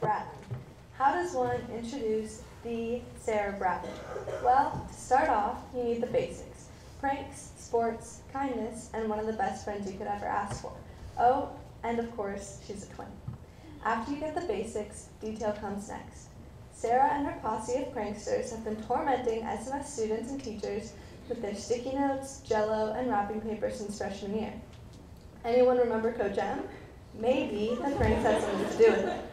Bratton. How does one introduce the Sarah Bratton? Well, to start off, you need the basics. Pranks, sports, kindness, and one of the best friends you could ever ask for. Oh, and of course, she's a twin. After you get the basics, detail comes next. Sarah and her posse of pranksters have been tormenting SMS students and teachers with their sticky notes, Jell-O, and wrapping paper since freshman year. Anyone remember Coach M? Maybe the pranks had something to do with it.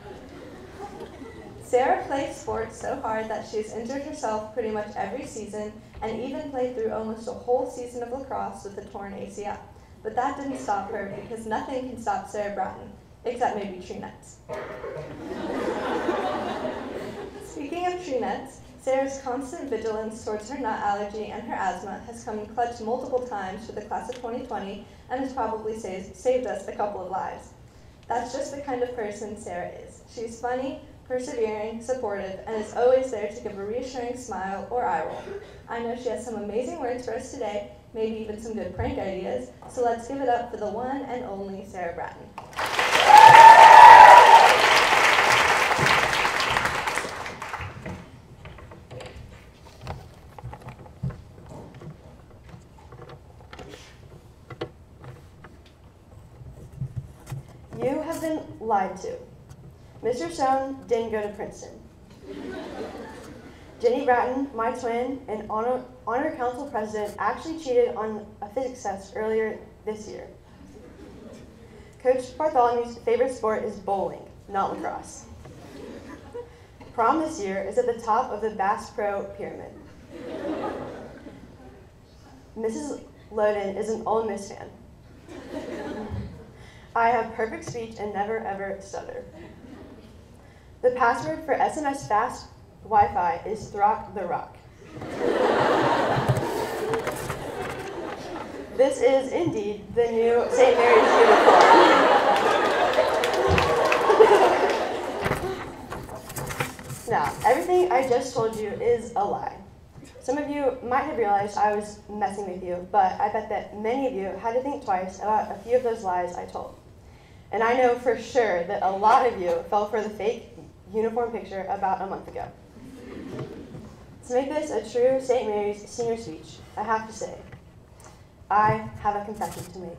Sarah plays sports so hard that she has injured herself pretty much every season and even played through almost a whole season of lacrosse with a torn ACL. But that didn't stop her because nothing can stop Sarah Bratton, except maybe tree nuts. Speaking of tree nuts, Sarah's constant vigilance towards her nut allergy and her asthma has come in clutch multiple times for the class of 2020 and has probably saved us a couple of lives. That's just the kind of person Sarah is. She's funny, persevering, supportive, and is always there to give a reassuring smile or eye roll. I know she has some amazing words for us today, maybe even some good prank ideas, so let's give it up for the one and only Sarah Bratton. You have been lied to. Mr. Stone didn't go to Princeton. Jenny Bratton, my twin and honor council president, actually cheated on a physics test earlier this year. Coach Bartholomew's favorite sport is bowling, not lacrosse. Prom this year is at the top of the Bass Pro Pyramid. Mrs. Loden is an Ole Miss fan. I have perfect speech and never ever stutter. The password for SMS Fast Wi-Fi is Throck the Rock. This is indeed the new St. Mary's uniform. Now, everything I just told you is a lie. Some of you might have realized I was messing with you, but I bet that many of you had to think twice about a few of those lies I told. And I know for sure that a lot of you fell for the fake uniform picture about a month ago. To make this a true St. Mary's senior speech, I have to say, I have a confession to make.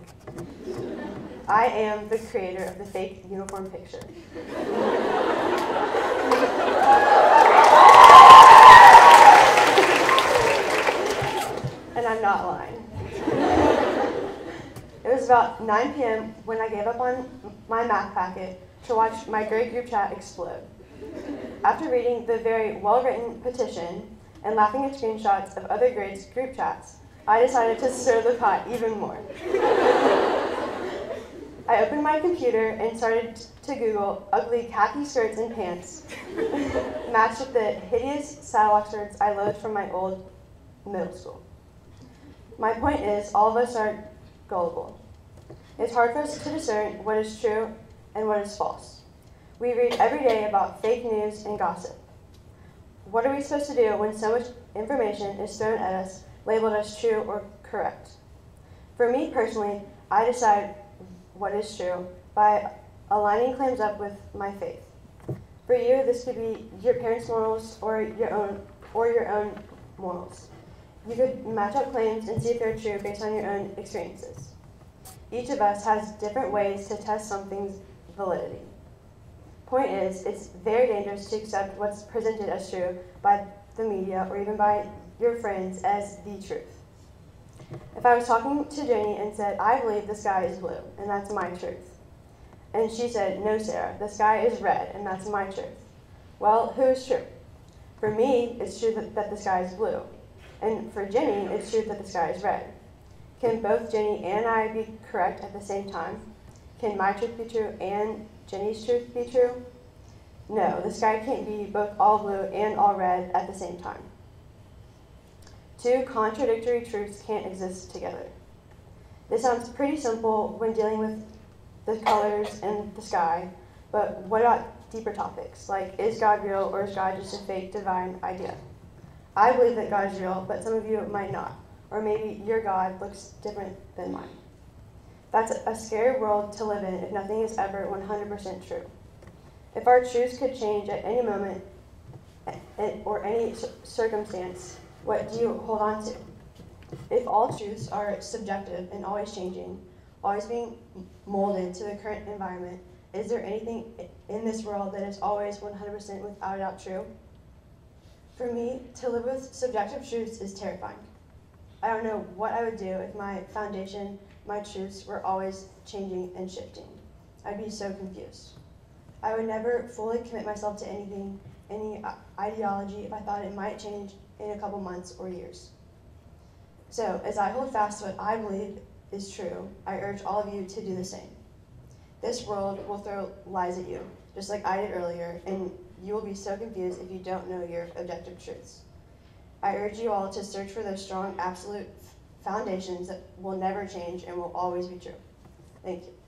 I am the creator of the fake uniform picture. And I'm not lying. It was about 9 p.m. when I gave up on my math packet to watch my grade group chat explode. After reading the very well-written petition and laughing at screenshots of other grades' group chats, I decided to stir the pot even more. I opened my computer and started to Google ugly khaki skirts and pants matched with the hideous saddle skirts I loathed from my old middle school. My point is, all of us are gullible. It's hard for us to discern what is true and what is false. We read every day about fake news and gossip. What are we supposed to do when so much information is thrown at us, labeled as true or correct? For me personally, I decide what is true by aligning claims up with my faith. For you, this could be your parents' morals or your own morals. You could match up claims and see if they're true based on your own experiences. Each of us has different ways to test something's validity. Point is, it's very dangerous to accept what's presented as true by the media or even by your friends as the truth. If I was talking to Jenny and said, I believe the sky is blue, and that's my truth, and she said, no, Sarah, the sky is red, and that's my truth, well, who is true? For me, it's true that the sky is blue. And for Jenny, it's true that the sky is red. Can both Jenny and I be correct at the same time? Can my truth be true and Jenny's truth be true? No, the sky can't be both all blue and all red at the same time. Two contradictory truths can't exist together. This sounds pretty simple when dealing with the colors and the sky, but what about deeper topics, like is God real or is God just a fake divine idea? I believe that God is real, but some of you might not. Or maybe your God looks different than mine. That's a scary world to live in if nothing is ever 100% true. If our truths could change at any moment or any circumstance, what do you hold on to? If all truths are subjective and always changing, always being molded to the current environment, is there anything in this world that is always 100% without a doubt true? For me, to live with subjective truths is terrifying. I don't know what I would do if my foundation, my truths were always changing and shifting. I'd be so confused. I would never fully commit myself to anything, any ideology, if I thought it might change in a couple months or years. So, as I hold fast to what I believe is true, I urge all of you to do the same. This world will throw lies at you, just like I did earlier, and you will be so confused if you don't know your objective truths. I urge you all to search for those strong, absolute foundations that will never change and will always be true. Thank you.